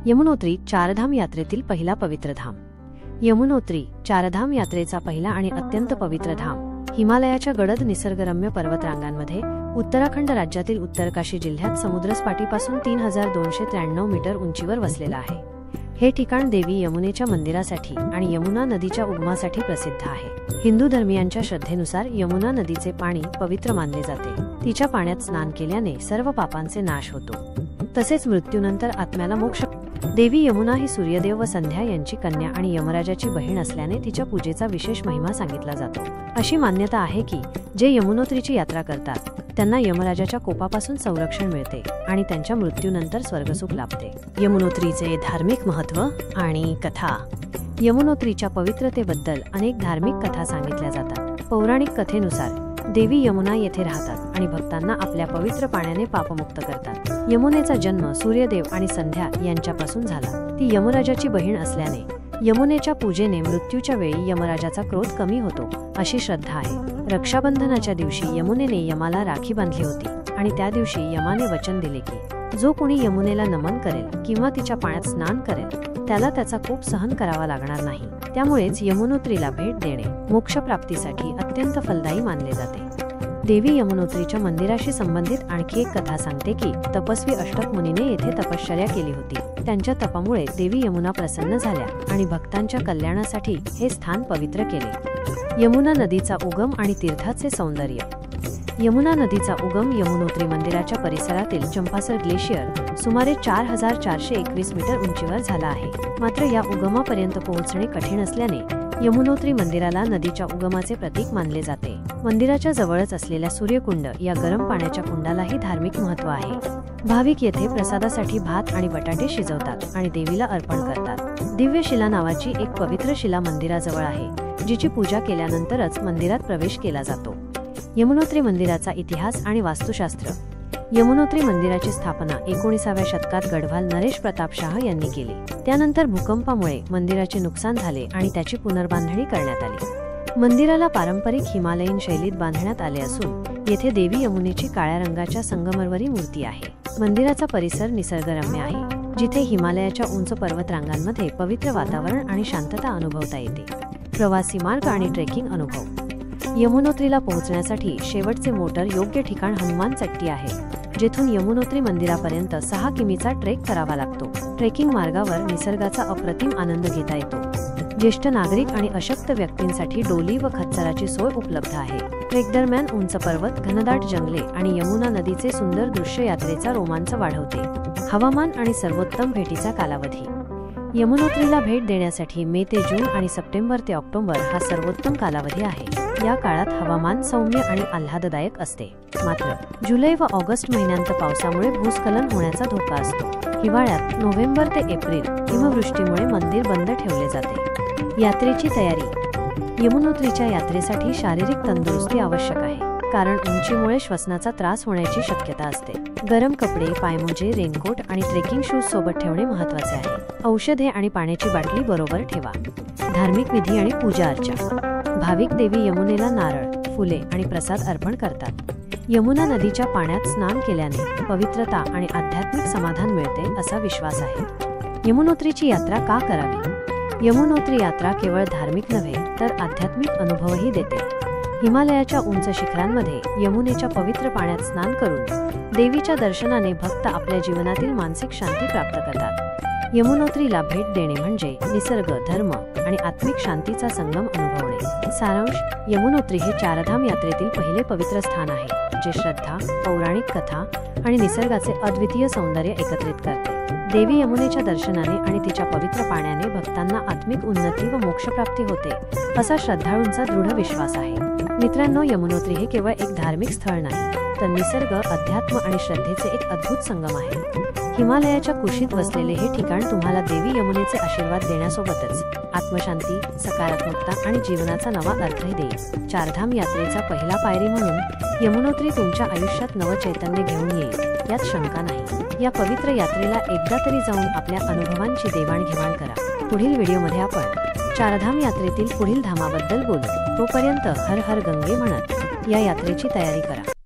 यमुनोत्री चारधाम यात्रेतील पहिला पवित्र धाम। यमुनोत्री चारधाम यात्रेचा पहिला आणि अत्यंत पवित्र धाम हिमालयाच्या गडद निसर्गरम्य पर्वतरांगांमध्ये उत्तराखंड राज्यातील उत्तरकाशी जिल्ह्यात समुद्रसपाटीपासून 3293 मीटर उंचीवर वसलेला आहे। हे ठिकाण देवी यमुनेच्या मंदिरासाठी आणि यमुना नदीच्या उगमासाठी प्रसिद्ध आहे। हिंदू धर्मियांच्या श्रद्धेनुसार यमुना नदीचे पाणी पवित्र मानले जाते। तिच्या पाण्यात स्नान केल्याने सर्व पापांचे नाश होतो, तसेच मृत्यूनंतर आत्म्याला मोक्ष। देवी यमुना ही सूर्यदेव व संध्या यांची कन्या आणि यमराजाची बहीण असल्याने तिच्या पूजेचा विशेष महिमा सांगितला जातो। अशी मान्यता आहे की जे यमुनोत्रीची यात्रा करतात त्यांना यमराजाच्या कोपापासून संरक्षण मिळते आणि त्यांच्या मृत्यूनंतर स्वर्गसुख लाभते। यमुनोत्रीचे धार्मिक महत्त्व आणि कथा। यमुनोत्रीच्या पवित्रतेबद्दल अनेक धार्मिक कथा सांगितल्या जातात। पौराणिक कथेनुसार देवी यमुना येथे राहतात आणि भक्तांना आपल्या पवित्र पाण्याने पापमुक्त करतात। यमुनेचा जन्म सूर्यदेव आणि संध्या यांच्यापासून झाला। ती यमराजाची बहीण असल्याने यमुनेच्या पूजेने मृत्यूच्या वेळी यमराजाचा क्रोध कमी होतो अशी श्रद्धा आहे। रक्षाबंधनाच्या दिवशी यमुनेने यमाला राखी बांधली होती आणि त्या दिवशी यमाने वचन दिले की जो कोणी यमुनेला नमन करेल किंवा तिच्या पाण्यात स्नान करेल त्याला त्याचा कोप सहन करावा लागणार नाही। त्यामुळेच यमुनोत्रीला भेट देणे मोक्षप्राप्तीसाठी अत्यंत फलदायी मानले जाते। देवी यमुनोत्रीच्या मंदिराशी संबंधित आणखी एक कथा सांगते की तपस्वी अष्टक मुनीने येथे तपश्चर्या केली होती। त्यांच्या तपामुळे देवी यमुना प्रसन्न झाल्या आणि भक्तांच्या कल्याणासाठी हे स्थान पवित्र केले। यमुना नदीचा उगम आणि तीर्थाचे सौंदर्य। यमुना नदीचा उगम यमुनोत्री मंदिराच्या परिसरातील चंपासर ग्लेशियर सुमारे 4421 मीटर उंचीवर झाला आहे। मात्र या उगमापर्यंत पोहोचणे कठीण असल्याने यमुनोत्री मंदिराला नदीच्या उगमाचे प्रतीक मानले जाते। मंदिराच्या जवळच असलेल्या सूर्यकुंड या गरम पाण्याच्या कुंडालाही धार्मिक महत्त्व आहे। भाविक येथे प्रसादासाठी भात आणि बटाटे शिजवतात आणि देवीला अर्पण करतात। दिव्य शिला नावाची एक पवित्र शिला मंदिराजवळ आहे, जिची पूजा केल्यानंतरच मंदिरात प्रवेश केला जातो। यमुनोत्री मंदिराचा इतिहास आणि वास्तुशास्त्र। यमुनोत्री मंदिराची स्थापना 19व्या शतकात गढवाल नरेश प्रताप शाह यांनी केली। त्यानंतर भूकंपामुळे मंदिराचे नुकसान झाले आणि त्याची पुनर्बांधणी करण्यात आली। मंदिराला पारंपरिक हिमालयीन शैलीत बांधण्यात आले असून येथे देवी यमुनेची काळ्या रंगाच्या संगमरवरी मूर्ती आहे। मंदिराचा परिसर निसर्गरम्य आहे, जिथे हिमालयाच्या उंच पर्वतरांगांमध्ये पवित्र वातावरण आणि शांतता अनुभवता येते। प्रवासी मार्ग आणि ट्रेकिंग अनुभव। यमुनोत्रीला पोहोचण्यासाठी शेवटचे मोटर योग्य ठिकाण हनुमान चट्टी आहे, जेथून यमुनोत्री मंदिरापर्यंत 6 किमीचा ट्रेक करावा लागतो। ट्रेकिंग मार्गावर निसर्गाचा अप्रतिम आनंद घेता येतो। ज्येष्ठ नागरिक आणि अशक्त व्यक्तींसाठी डोली व खच्चराची सोय उपलब्ध आहे। ट्रेक दरम्यान उंच पर्वत, घनदाट जंगले आणि यमुना नदीचे सुंदर दृश्य यात्रेचा रोमांच वाढवते। हवामान आणि सर्वोत्तम भेटीचा कालावधी। यमुनोत्रीला भेट देण्यासाठी मे ते जून आणि सप्टेंबर ते ऑक्टोबर हा सर्वोत्तम कालावधी आहे। या काळात हवामान सौम्य आणि आल्हाददायक असते, मात्र जुलै व ऑगस्ट महिन्यांत पावसामुळे भूस्खलन होण्याचा धोका असतो। हिवाळ्यात नोव्हेंबर ते एप्रिल हिमवृष्टीमुळे मंदिर बंद ठेवले जाते। यात्रेची तयारी। यमुनोत्रीच्या यात्रेसाठी शारीरिक तंदुरुस्ती आवश्यक आहे, कारण उंचीमुळे श्वसनाचा त्रास होण्याची शक्यता असते। गरम कपडे, पायमोजे, रेनकोट आणि ट्रेकिंग शूज सोबत ठेवणे महत्त्वाचे आहे। औषधे आणि पाण्याची बाटली बरोबर ठेवा। धार्मिक विधी आणि पूजा अर्चा। भाविक देवी यमुनेला नारळ, फुले आणि प्रसाद अर्पण करतात। यमुना नदीच्या पाण्यात स्नान केल्याने पवित्रता आणि आध्यात्मिक समाधान मिळते असा विश्वास आहे। यमुनोत्रीची यात्रा का करावी? यमुनोत्री यात्रा केवळ धार्मिक नव्हे तर आध्यात्मिक अनुभवही देते। हिमालयाच्या उंच शिखरांमध्ये यमुनेच्या पवित्र पाण्यात स्नान करून देवीच्या दर्शनाने भक्त आपल्या जीवनातील मानसिक शांती प्राप्त करतात। यमुनोत्रीला भेट देणे म्हणजे निसर्ग, धर्म आणि आत्मिक शांतीचा संगम अनुभवणे। सारांश: यमुनोत्री हे चारधाम यात्रेतील पहिले पवित्र स्थान आहे, जे श्रद्धा, पौराणिक कथा आणि निसर्गाचे अद्वितीय सौंदर्य एकत्रित करते। देवी यमुनेच्या दर्शनाने आणि तिच्या पवित्र पाण्याने भक्तांना आत्मिक उन्नती व मोक्षप्राप्ती होते असा श्रद्धाळूंचा दृढ विश्वास आहे। मित्रांनो, यमुनोत्री हे केवळ एक धार्मिक स्थळ नाही, तर निसर्ग, अध्यात्म आणि श्रद्धेचे एक अद्भुत संगम आहे। हिमालयाच्या कुशीत वसलेले हे ठिकाण तुम्हाला देवी यमुनेचे आशीर्वाद देण्यासोबतच आत्मशांती, सकारात्मकता आणि जीवनाचा नवा अर्थही देईल। चारधाम यात्रेचा पहिला पायरी म्हणून यमुनोत्री तुमच्या आयुष्यात नवचैतन्य घेऊन येईल, यात शंका नाही। या पवित्र यात्रेला एकदा तरी जाऊन आपल्या अनुभवांची देवाणघेवाण करा। पुढील व्हिडिओमध्ये आपण चारधाम यात्रेतील पुढील धामाबद्दल बोलू। तोपर्यंत हर हर गंगे म्हणत या यात्रेची तयारी करा।